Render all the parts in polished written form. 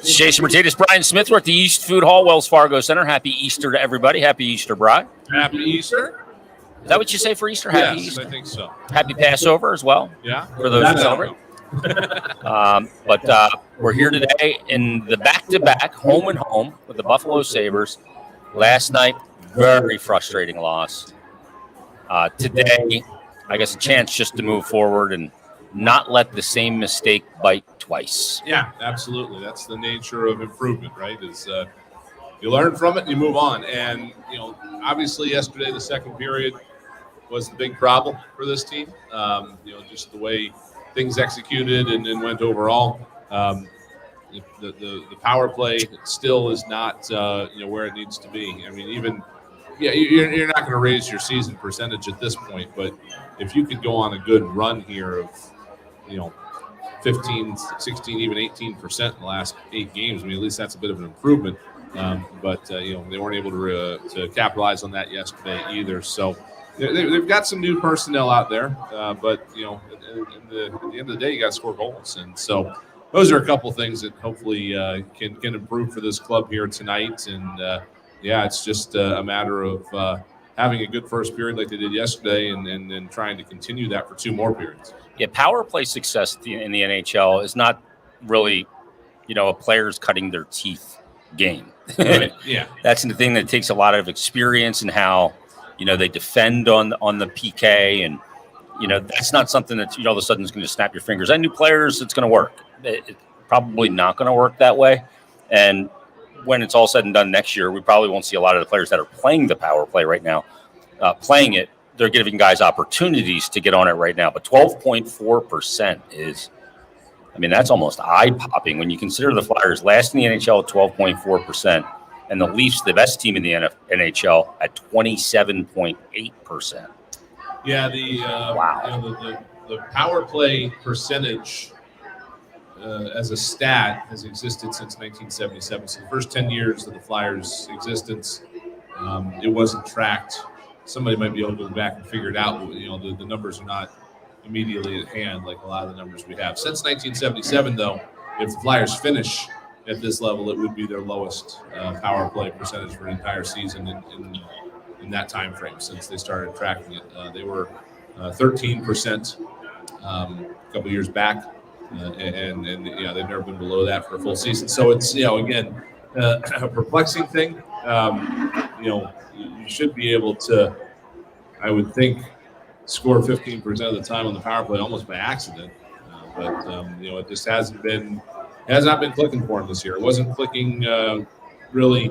It's Jason Martinez, Brian Smith. We're at the East Food Hall, Wells Fargo Center. Happy Easter to everybody. Happy Easter, Brian. Happy Easter. Is that what you say for Easter? Happy Yes, Easter? I think so. Happy Passover as well. Yeah. For those who celebrate. But we're here today in the back-to-back, home and home, with the Buffalo Sabres. Last night, very frustrating loss. Today, I guess a chance just to move forward and not let the same mistake bite twice. Yeah, absolutely. That's the nature of improvement, right? Is you learn from it and you move on. And, obviously yesterday, the second period was the big problem for this team. Just the way things executed and went overall. The power play still is not, where it needs to be. I mean, you're not going to raise your season percentage at this point, but if you could go on a good run here of, 15, 16, even 18% in the last 8 games, at least that's a bit of an improvement. But they weren't able to capitalize on that yesterday either. So they've got some new personnel out there, but at the end of the day, you got to score goals, and so those are a couple things that hopefully can improve for this club here tonight. And it's just a matter of having a good first period like they did yesterday, and trying to continue that for 2 more periods. Yeah, power play success in the NHL is not really, a player's cutting their teeth game. Right. Yeah, that's the thing that takes a lot of experience in how, they defend on the PK, and that's not something that all of a sudden is going to snap your fingers. And new players, it's going to work. It's probably not going to work that way. And when it's all said and done next year, we probably won't see a lot of the players that are playing the power play right now playing it. They're giving guys opportunities to get on it right now. But 12.4% is, that's almost eye-popping when you consider the Flyers last in the NHL at 12.4%, and the Leafs, the best team in the NHL, at 27.8%. Yeah, the power play percentage as a stat has existed since 1977. So the first 10 years of the Flyers' existence, it wasn't tracked. Somebody might be able to go back and figure it out. The numbers are not immediately at hand like a lot of the numbers we have. Since 1977, though, if the Flyers finish at this level, it would be their lowest power play percentage for an entire season in that time frame since they started tracking it. They were 13% a couple of years back, and they've never been below that for a full season. So it's again a perplexing thing. You should be able to, I would think, score 15% of the time on the power play almost by accident. But it just has not been clicking for him this year. It wasn't clicking really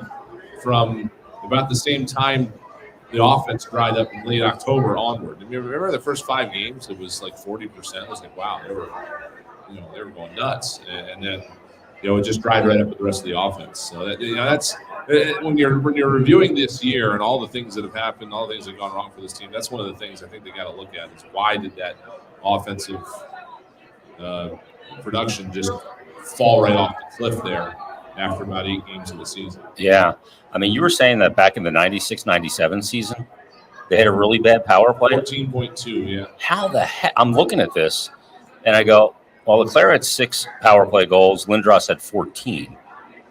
from about the same time the offense dried up in late October onward. Remember the first 5 games? It was like 40%. It was like, wow, they were going nuts. And then, it just dried right up with the rest of the offense. So that's when you're reviewing this year and all the things that have happened, all the things that have gone wrong for this team. That's one of the things I think they got to look at is why did that offensive production just fall right off the cliff there after about 8 games of the season. Yeah. You were saying that back in the 96-97 season, they had a really bad power play. 14.2, yeah. How the heck? I'm looking at this, and I go, well, Leclerc had 6 power play goals. Lindros had 14.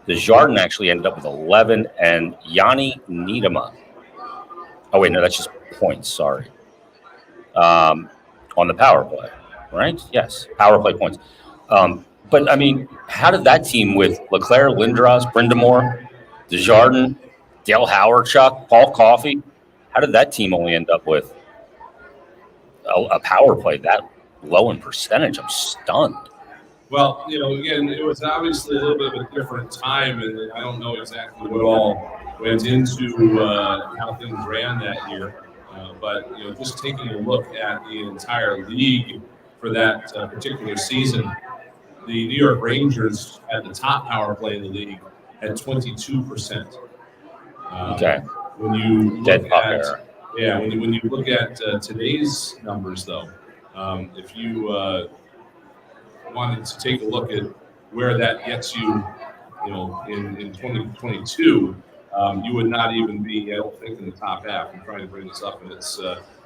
Desjardins actually ended up with 11, and Yanni Niedema. Oh, wait, no, that's just points. Sorry. On the power play, right? Yes, power play points. But, how did that team with Leclerc, Lindros, Brindamore, Desjardins, Dale Hawerchuk, Paul Coffey, how did that team only end up with a power play that low in percentage? I'm stunned. Well, again, it was obviously a little bit of a different time, and I don't know exactly what all went into how things ran that year. But just taking a look at the entire league for that particular season, the New York Rangers had the top power play in the league at 22%. Okay. When you look when you look at today's numbers, though, if you wanted to take a look at where that gets you, in 2022, you would not even be, I don't think, in the top half. I'm trying to bring this up, and it's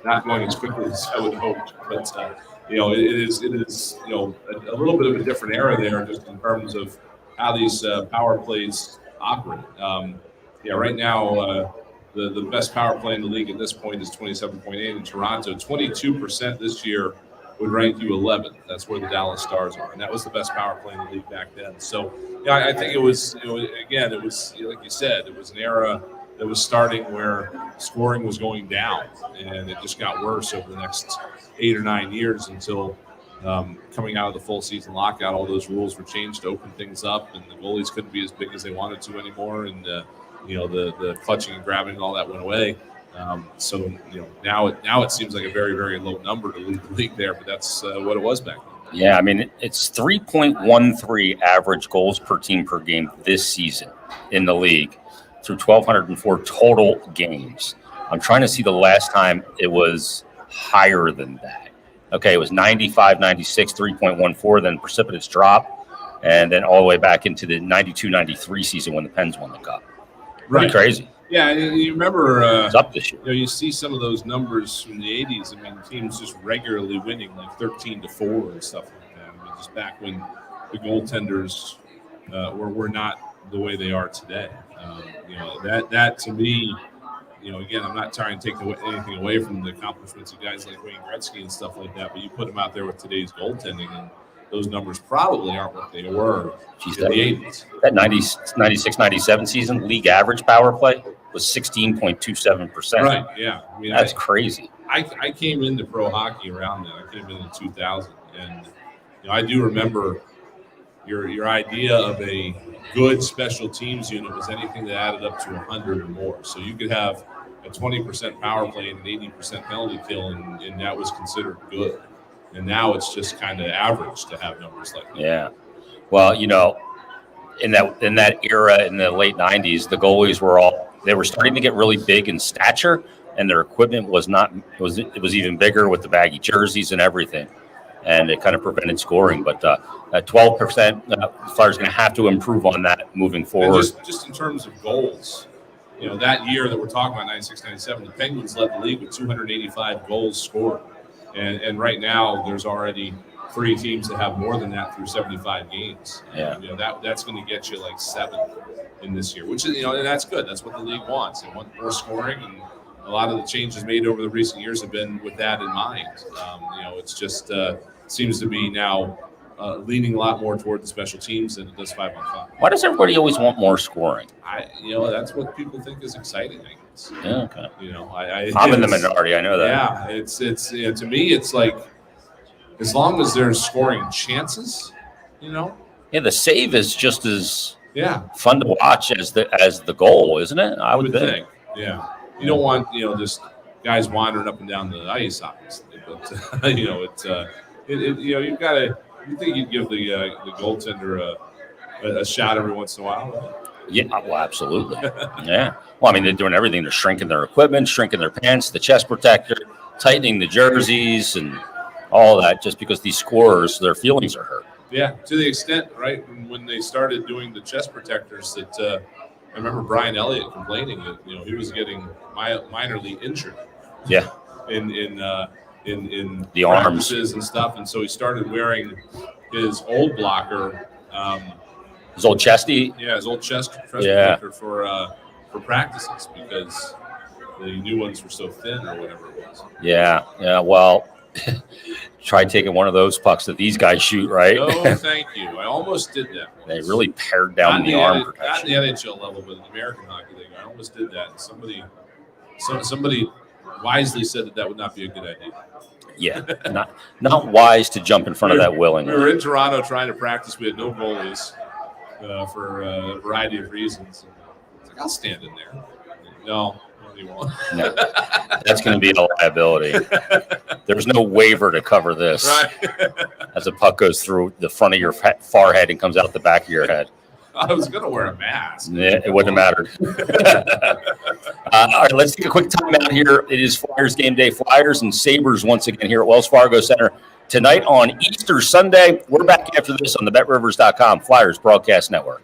not going as quickly as I would hope. But it is a little bit of a different era there, just in terms of how these power plays operate. Right now, the best power play in the league at this point is 27.8 in Toronto. 22% this year would rank you 11th. That's where the Dallas Stars are, and that was the best power play in the league back then. So, I think it was like you said, it was an era that was starting where scoring was going down, and it just got worse over the next 8 or 9 years until coming out of the full season lockout, all those rules were changed to open things up, and the goalies couldn't be as big as they wanted to anymore, and the clutching and grabbing and all that went away. So now it seems like a very, very low number to lead the league there, but that's what it was back then. Yeah, I mean, it's 3.13 average goals per team per game this season in the league through 1,204 total games. I'm trying to see the last time it was higher than that. Okay, it was 95, 96, 3.14, then precipitous drop, and then all the way back into the 92, 93 season when the Pens won the Cup. Pretty crazy. Yeah, and you remember it's up this year. You see some of those numbers from the 80s. I mean, teams just regularly winning like 13-4 and stuff like that. I mean, just back when the goaltenders were not the way they are today. That to me, again, I'm not trying to take anything away from the accomplishments of guys like Wayne Gretzky and stuff like that, but you put them out there with today's goaltending, and those numbers probably aren't what they were in the 80s. That 96, 97 season, league average power play was 16.27%. Right, yeah. I mean, that's crazy. I came into pro hockey around that. I came in 2000, and I do remember your idea of a good special teams unit was anything that added up to 100 or more. So you could have a 20% power play and an 80% penalty kill, and that was considered good. And now it's just kind of average to have numbers like that. Yeah. Well, in that era in the late 90s, the goalies they were starting to get really big in stature, and their equipment was even bigger with the baggy jerseys and everything. And it kind of prevented scoring. But at 12%, the Flyers are going to have to improve on that moving forward. And just in terms of goals, that year that we're talking about, 96, 97, the Penguins led the league with 285 goals scored. And right now, there's already 3 teams that have more than that through 75 games. Yeah. That's going to get you like 7 in this year, which is, and that's good. That's what the league wants. They want more scoring, and a lot of the changes made over the recent years have been with that in mind. It's just seems to be now leaning a lot more toward the special teams than it does 5-on-5. Why does everybody always want more scoring? That's what people think is exciting, I guess. Yeah, okay. I'm in the minority. I know that. Yeah, it's to me, it's like as long as there's scoring chances, Yeah, the save is just as Yeah. fun to watch as the goal, isn't it? I would think. Yeah. You don't want, just guys wandering up and down the ice, obviously. But, you've got to, you think you'd give the goaltender a shot every once in a while, right? Yeah, well, absolutely. Yeah. Well, I mean, they're doing everything. They're shrinking their equipment, shrinking their pants, the chest protector, tightening the jerseys, and all that, just because these scorers, their feelings are hurt. Yeah, to the extent, right, when they started doing the chest protectors, that I remember Brian Elliott complaining that he was getting minorly injured. Yeah. In the arms and stuff, and so he started wearing his old blocker. His old chesty? Yeah, his old chest protector for practices because the new ones were so thin or whatever it was. Yeah, well, try taking one of those pucks that these guys shoot, right? No, thank you. I almost did that. They really pared down the arm protection. Not in the NHL level, but in the American Hockey League, I almost did that. And somebody wisely said that would not be a good idea. Yeah, not wise to jump in front of that willingly. We were in Toronto trying to practice. We had no goalies for a variety of reasons. It's like, I'll stand in there. No, you won't. No, that's going to be a liability. There's no waiver to cover this. Right. As a puck goes through the front of your forehead and comes out the back of your head. I was going to wear a mask. Yeah, it wouldn't have mattered. All right, let's take a quick time out here. It is Flyers game day. Flyers and Sabres once again here at Wells Fargo Center tonight on Easter Sunday. We're back after this on the BetRivers.com Flyers Broadcast Network.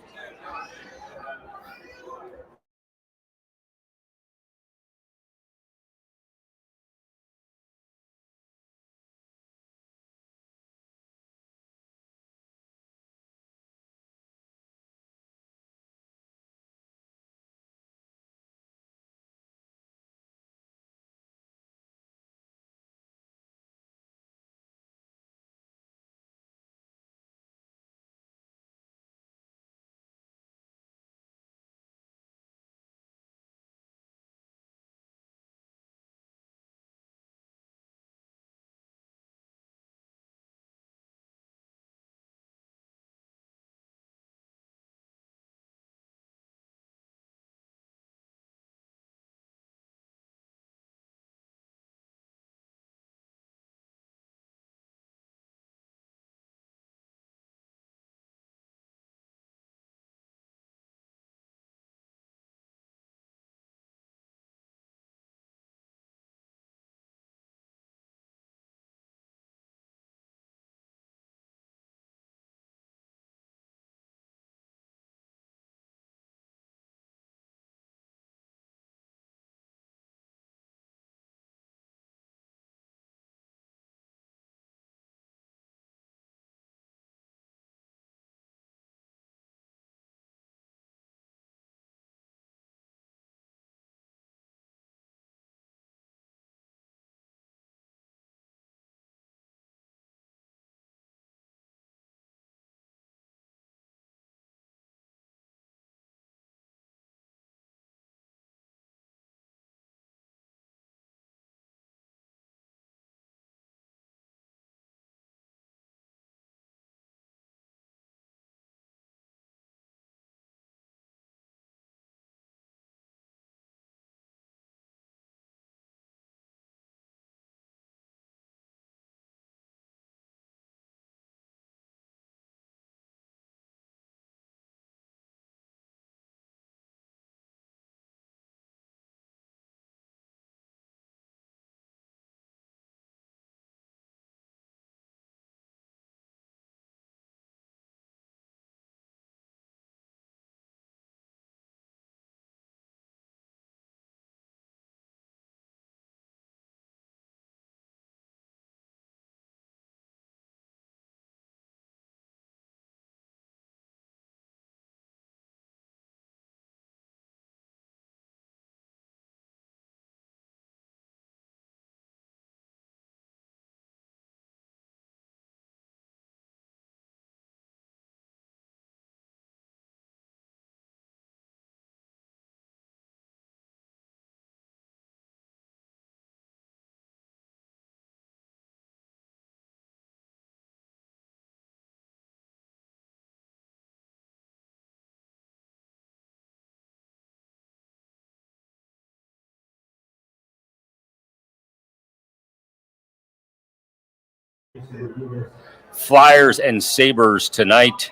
Flyers and Sabres tonight,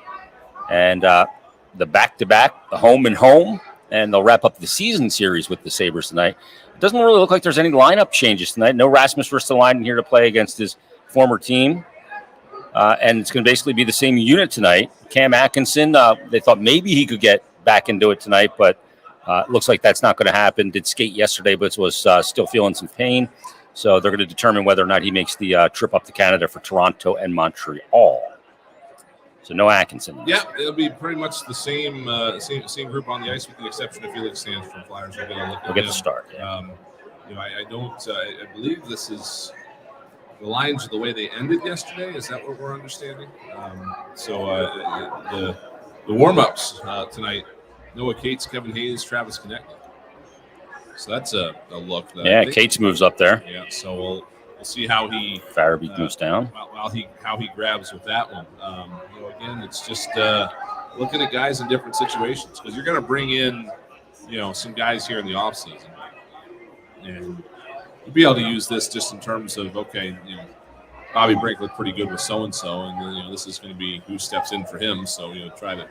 and the back-to-back, the home and home, and they'll wrap up the season series with the Sabres tonight. It doesn't really look like there's any lineup changes tonight. No Rasmus Ristolainen here to play against his former team, and it's going to basically be the same unit tonight. Cam Atkinson, they thought maybe he could get back into it tonight, but it looks like that's not going to happen. Did skate yesterday, but was still feeling some pain. So they're going to determine whether or not he makes the trip up to Canada for Toronto and Montreal. So no Atkinson. Yeah, it'll be pretty much the same group on the ice, with the exception of Felix Sands from Flyers. We'll get the start. Yeah. I believe this is the lines are the way they ended yesterday. Is that what we're understanding? The warm-ups tonight: Noah Cates, Kevin Hayes, Travis Konechny. So that's a look. Cates moves up there. Yeah, so we'll see how he Farabee moves down. How he grabs with that one. Again, it's just looking at guys in different situations, because you're going to bring in, some guys here in the offseason, and you'll be able to use this just in terms of, Bobby Brink looked pretty good with so-and-so, and this is going to be who steps in for him. So, try to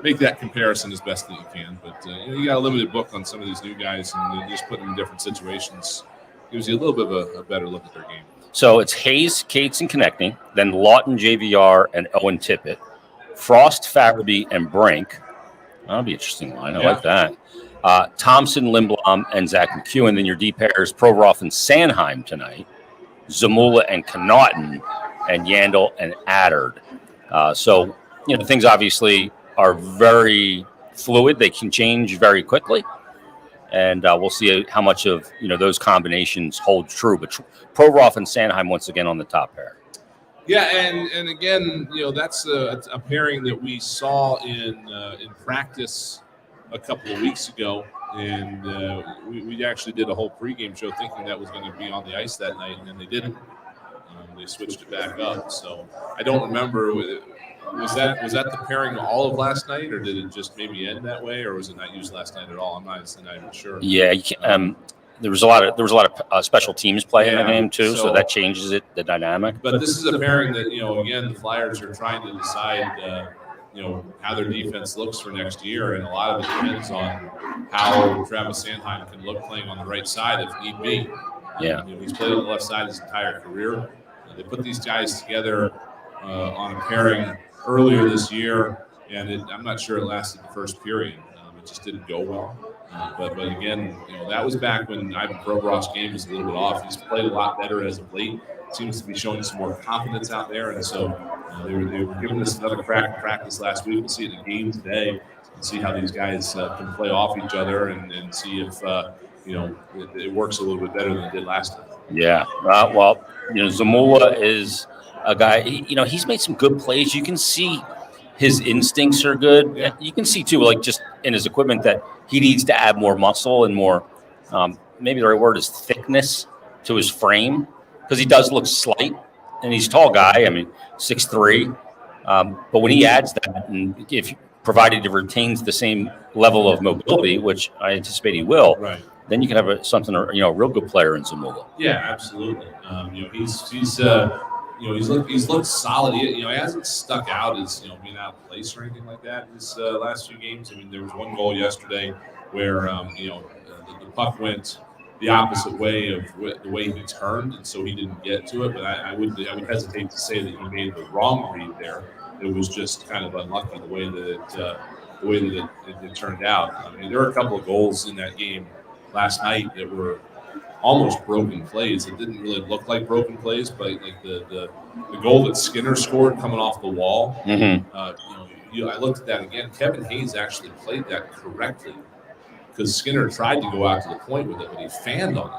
make that comparison as best that you can. But, you got a limited book on some of these new guys, and just put them in different situations gives you a little bit of a better look at their game. So it's Hayes, Cates, and Konechny, then Lawton, JVR, and Owen Tippett, Frost, Farabee, and Brink. That'll be an interesting line. I like that. Thompson, Lindblom, and Zach McEwen. Then your D pairs, Provorov and Sanheim tonight, Zamula and Connaughton, and Yandel and Adard. So things obviously are very fluid. They can change very quickly. And we'll see how much of those combinations hold true. But Provorov and Sanheim once again on the top pair. Yeah, and again, that's a pairing that we saw in practice a couple of weeks ago, and we actually did a whole pregame show thinking that was going to be on the ice that night, and then they didn't. They switched it back up. So I don't remember. Was that the pairing all of last night, or did it just maybe end that way, or was it not used last night at all? I'm not even sure. Yeah, there was a lot of special teams play in the game too, so that changes the dynamic. But this is a pairing that again, the Flyers are trying to decide how their defense looks for next year, and a lot of it depends on how Travis Sanheim can look playing on the right side if need be. Yeah, he's played on the left side his entire career. They put these guys together on a pairing earlier this year, and I'm not sure it lasted the first period. It just didn't go well. But again, that was back when Ivan Provorov's game was a little bit off. He's played a lot better as of late. Seems to be showing some more confidence out there, and so they were giving us another crack in practice last week. We'll see it in the game today and see how these guys can play off each other and see if it works a little bit better than it did last time. Yeah. Zamula is a guy, he's made some good plays. You can see his instincts are good. Yeah. You can see, too, like just in his equipment that he needs to add more muscle and more, maybe the right word is thickness to his frame, because he does look slight, and he's a tall guy. 6'3". But when he adds that, and provided he retains the same level of mobility, which I anticipate he will, right, then you can have a real good player in Zamula. Yeah, absolutely. He's looked solid. He hasn't stuck out as being out of place or anything like that in his last few games. There was one goal yesterday where the puck went the opposite way of the way he turned, and so he didn't get to it. But I would hesitate to say that he made the wrong read there. It was just kind of unlucky the way that it turned out. There were a couple of goals in that game last night that were almost broken plays. It didn't really look like broken plays, but like the goal that Skinner scored coming off the wall. Mm-hmm. I looked at that again. Kevin Hayes actually played that correctly, because Skinner tried to go out to the point with it, but he fanned on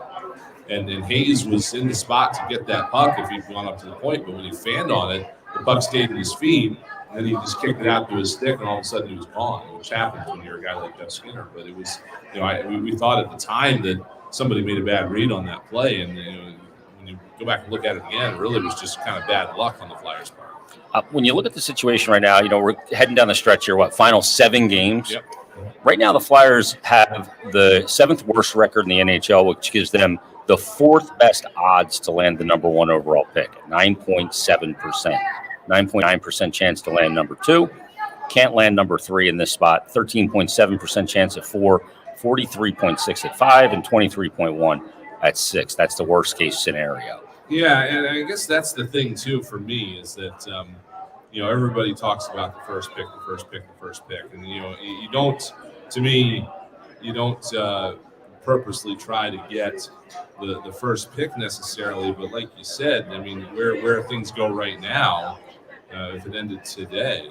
it. And Hayes was in the spot to get that puck if he'd gone up to the point, but when he fanned on it, the puck stayed at his feet, and then he just kicked it out to his stick, and all of a sudden he was gone, which happens when you're a guy like Jeff Skinner. But it was, we thought at the time that somebody made a bad read on that play, and when you go back and look at it again, it really was just kind of bad luck on the Flyers' part. When you look at the situation right now, we're heading down the stretch here, final 7 games? Yep. Right now, the Flyers have the 7th worst record in the NHL, which gives them the fourth best odds to land the number 1 overall pick at 9.7%. 9.9% chance to land number 2. Can't land number 3 in this spot. 13.7% chance at 4, 43.6 at 5, and 23.1 at 6. That's the worst case scenario. Yeah, and I guess that's the thing too for me is that everybody talks about the first pick, and you don't. To me, you don't purposely try to get the first pick necessarily, but like you said, I mean, where things go right now, if it ended today,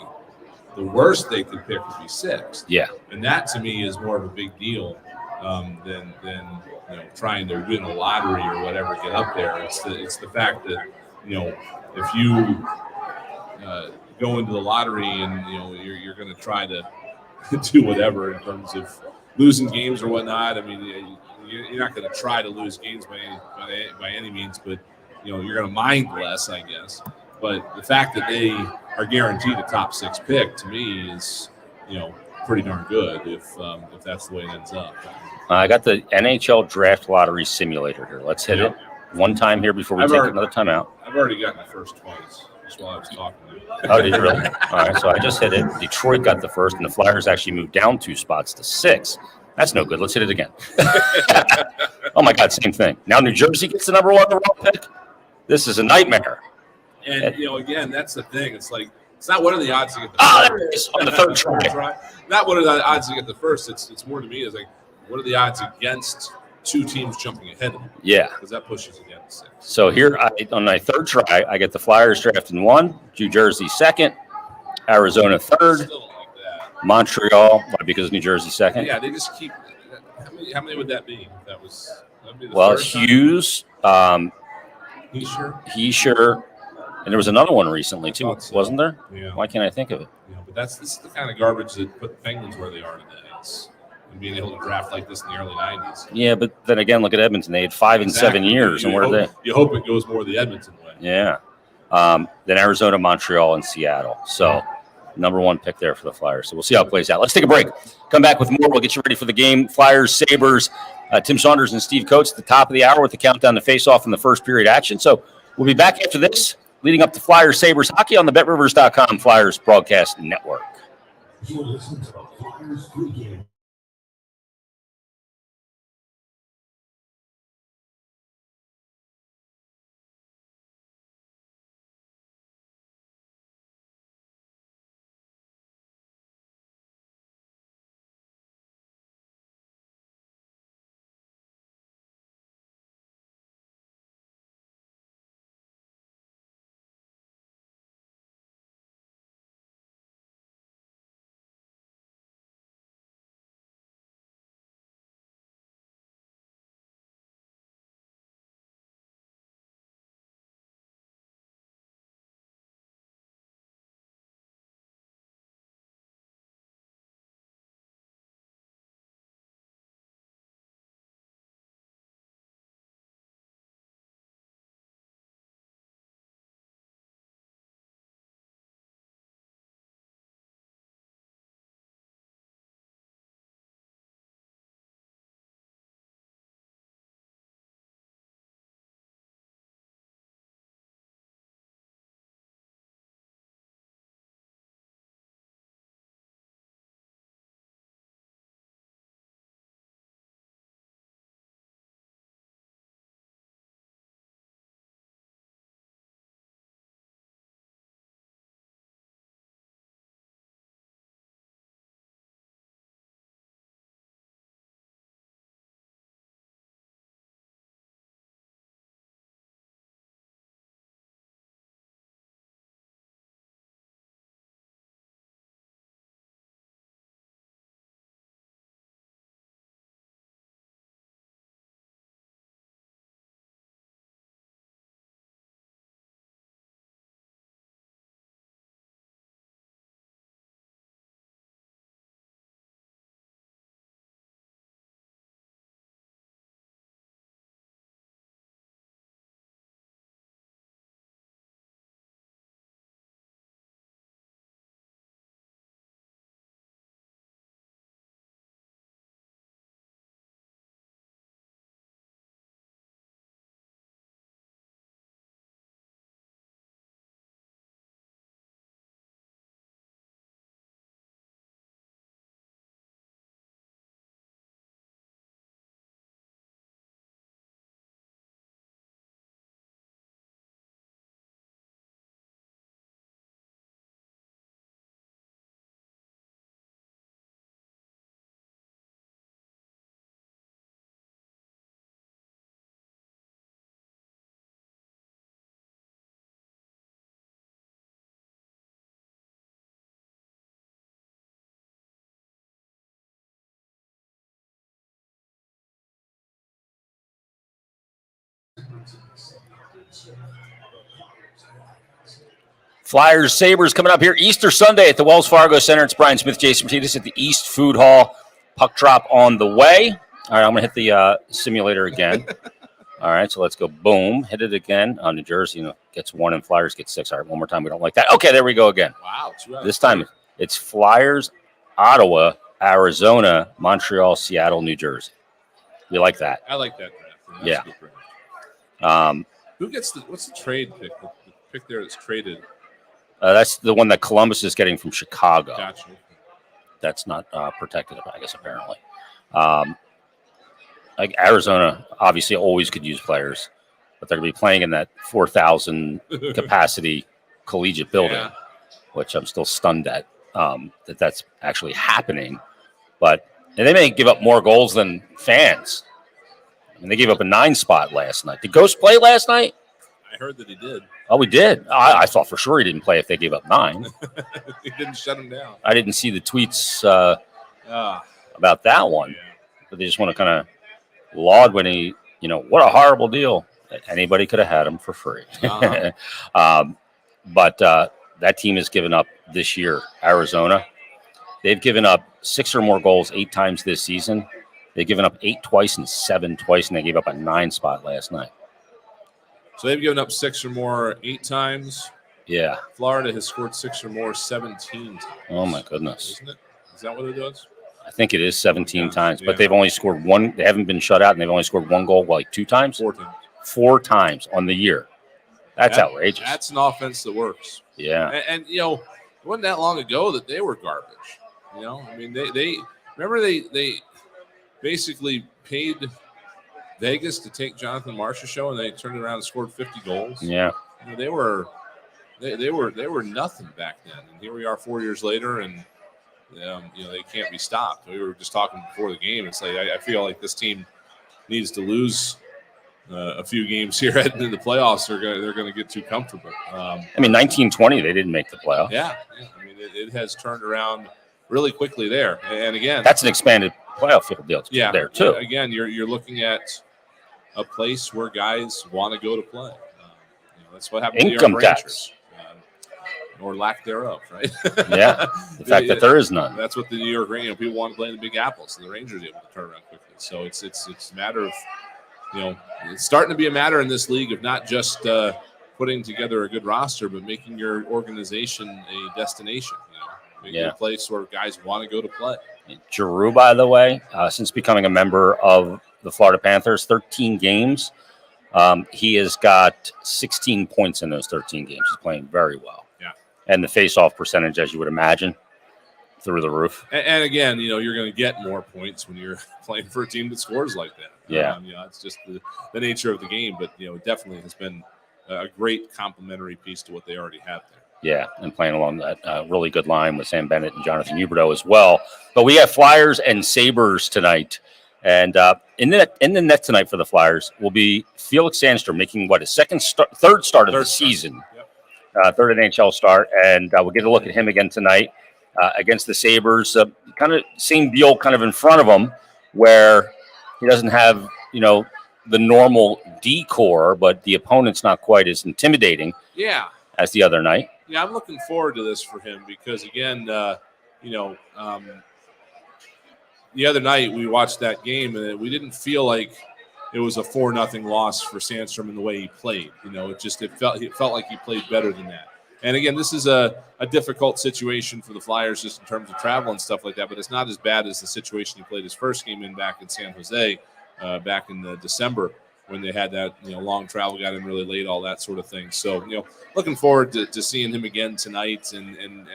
the worst they could pick would be 6th. Yeah, and that to me is more of a big deal than trying to win a lottery or whatever, get up there. It's the fact that if you go into the lottery and you're going to try to do whatever in terms of losing games or whatnot. I mean, you're not going to try to lose games by any means, but you're going to mind less, I guess. But the fact that they are guaranteed a top 6 pick to me is pretty darn good if that's the way it ends up. I got the NHL Draft Lottery Simulator here. Let's hit it one time here before we take another timeout. I've already gotten the first twice just while I was talking to you. Oh, did you really? All right, so I just hit it. Detroit got the first, and the Flyers actually moved down 2 spots to 6. That's no good. Let's hit it again. Oh, my God, same thing. Now New Jersey gets the number 1 overall pick. This is a nightmare. And, again, that's the thing. It's like, it's not what are the odds to get the first. There it is, on the third try. Not what are the odds to get the first. It's more to me is like, what are the odds against 2 teams jumping ahead of them? Yeah. Because that pushes against 6. So here, on my third try, I get the Flyers drafting 1, New Jersey 2nd, Arizona 3rd, Still like that. Montreal, why, because New Jersey 2nd? Yeah, they just keep. How many would that be? That'd be the Well, third Hughes, Heischer, and there was another one recently too, So. wasn't there? Yeah. Why can't I think of it? But this is the kind of garbage that put the Penguins where they are today. And being able to draft like this in the early 90s. Yeah, but then again, look at Edmonton. They had 5 and 7 years, and where are they? You hope it goes more the Edmonton way. Yeah. Then Arizona, Montreal, and Seattle. So number 1 pick there for the Flyers. So we'll see how it plays out. Let's take a break. Come back with more. We'll get you ready for the game. Flyers, Sabres, Tim Saunders and Steve Coates at the top of the hour with the countdown to face-off in the first period action. So we'll be back after this, leading up to Flyers, Sabres hockey on the BetRivers.com Flyers Broadcast Network. You're listening to the Flyers pregame. Flyers, Sabres coming up here Easter Sunday at the Wells Fargo Center. It's Brian Smith, Jason Martinez at the East Food Hall. Puck drop on the way. All right, I'm going to hit the simulator again. All right, so let's go. Boom. Hit it again. New Jersey gets 1 and Flyers get 6. All right, one more time. We don't like that. Okay, there we go again. Wow. This time it's Flyers, Ottawa, Arizona, Montreal, Seattle, New Jersey. We like that. I like that draft. That's yeah. A good draft. Who gets what's the trade pick? The pick there that's traded. That's the one that Columbus is getting from Chicago. Gotcha. That's not protected, I guess, apparently. Like Arizona, obviously, always could use players, but they're going to be playing in that 4,000 capacity collegiate building, which I'm still stunned at that's actually happening. But they may give up more goals than fans. I mean, they gave up a 9 spot last night. Did Ghost play last night? I heard that he did. Oh, we did. I thought for sure he didn't play if they gave up 9. He didn't shut him down. I didn't see the tweets about that one. Yeah. But they just want to kind of laud when he, what a horrible deal. Anybody could have had him for free. But that team has given up this year, Arizona. They've given up 6 or more goals 8 times this season. They've given up 8 twice and 7 twice, and they gave up a 9 spot last night. So they've given up 6 or more 8 times. Yeah. Florida has scored 6 or more 17 times. Oh, my goodness. Isn't it? Is that what it is? I think it is 17 times, but they've only scored 1. They haven't been shut out, and they've only scored 1 goal, 2 times? 4 times. 4 times on the year. That's outrageous. That's an offense that works. Yeah. And it wasn't that long ago that they were garbage. I mean, they remember they basically paid Vegas to take Jonathan March's show, and they turned around and scored 50 goals. Yeah. They were nothing back then, and here we are 4 years later, and they can't be stopped. We were just talking before the game. It's like I feel like this team needs to lose a few games here heading into the playoffs. They're going to get too comfortable. 1920 they didn't make the playoffs. Yeah. I mean, it has turned around really quickly there. And again, that's an expanded playoff field deal. Yeah, there too. Again, you're looking at a place where guys want to go to play. That's what happened. Income to the tax. Or lack thereof, right? Yeah, the fact that there is none. That's what the New York Rangers. People want to play in the Big Apple, so the Rangers are able to turn around quickly. So it's a matter of, it's starting to be a matter in this league of not just putting together a good roster, but making your organization a destination. Making a place where guys want to go to play. Giroux, by the way, since becoming a member of the Florida Panthers, 13 games, he has got 16 points in those 13 games. He's playing very well. And the face-off percentage, as you would imagine, through the roof. And again, you're going to get more points when you're playing for a team that scores like that. Yeah. It's just the nature of the game. But, it definitely has been a great complementary piece to what they already have there. Yeah, and playing along that really good line with Sam Bennett and Jonathan Huberdeau as well. But we have Flyers and Sabres tonight. And in the net tonight for the Flyers will be Felix Sandstrom making, his third start of the season. Third NHL start, and we'll get a look at him again tonight against the Sabres. Kind of same deal kind of in front of him where he doesn't have, the normal D-core, but the opponent's not quite as intimidating as the other night. Yeah, I'm looking forward to this for him because, again, the other night we watched that game, and we didn't feel like it was a 4-0 loss for Sandstrom in the way he played. It felt like he played better than that. And again, this is a difficult situation for the Flyers just in terms of travel and stuff like that, but it's not as bad as the situation he played his first game in back in San Jose back in December when they had that long travel, got in really late, all that sort of thing. So looking forward to seeing him again tonight. And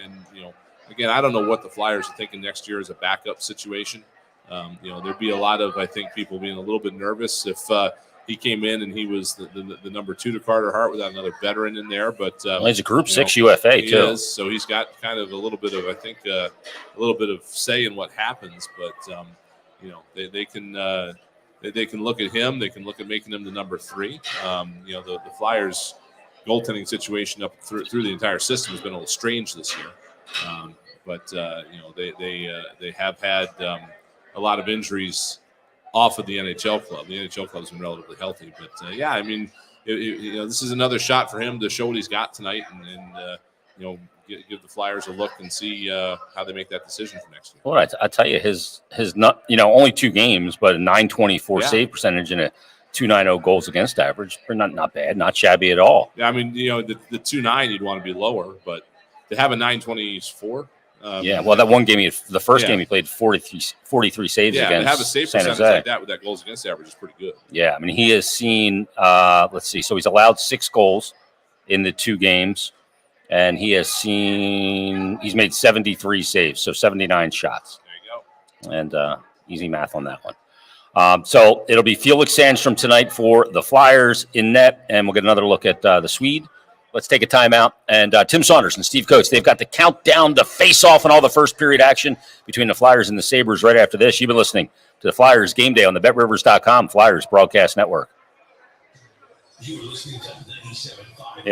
again, I don't know what the Flyers are thinking next year as a backup situation. There'd be a lot of, I think, people being a little bit nervous if he came in and he was the number 2 to Carter Hart without another veteran in there. But he's a Group 6 UFA too, so he's got kind of a little bit of, I think, a little bit of say in what happens. But they can look at him. They can look at making him the number 3. The Flyers' goaltending situation up through the entire system has been a little strange this year. But they have had a lot of injuries off of the NHL club. The NHL club has been relatively healthy, but yeah, I mean, this is another shot for him to show what he's got tonight, and give the Flyers a look and see how they make that decision for next year. Well, I tell you, his not only 2 games, but a .924 save percentage and a .290 goals against average. Not bad, not shabby at all. Yeah, I mean, the 2.9 you'd want to be lower, but to have a 924. Well, that one game, the first game he played 43 saves against to have a save San percentage Jose. like that with that goals against average is pretty good. Yeah, I mean, he has seen, let's see, so he's allowed 6 goals in the 2 games, and he's made 73 saves, so 79 shots. There you go. And easy math on that one. So it'll be Felix Sandstrom tonight for the Flyers in net, and we'll get another look at the Swede. Let's take a timeout. And Tim Saunders and Steve Coates, they've got the countdown to face-off and all the first period action between the Flyers and the Sabres right after this. You've been listening to the Flyers Game Day on the BetRivers.com Flyers Broadcast Network. You were listening to 97.5. Yeah.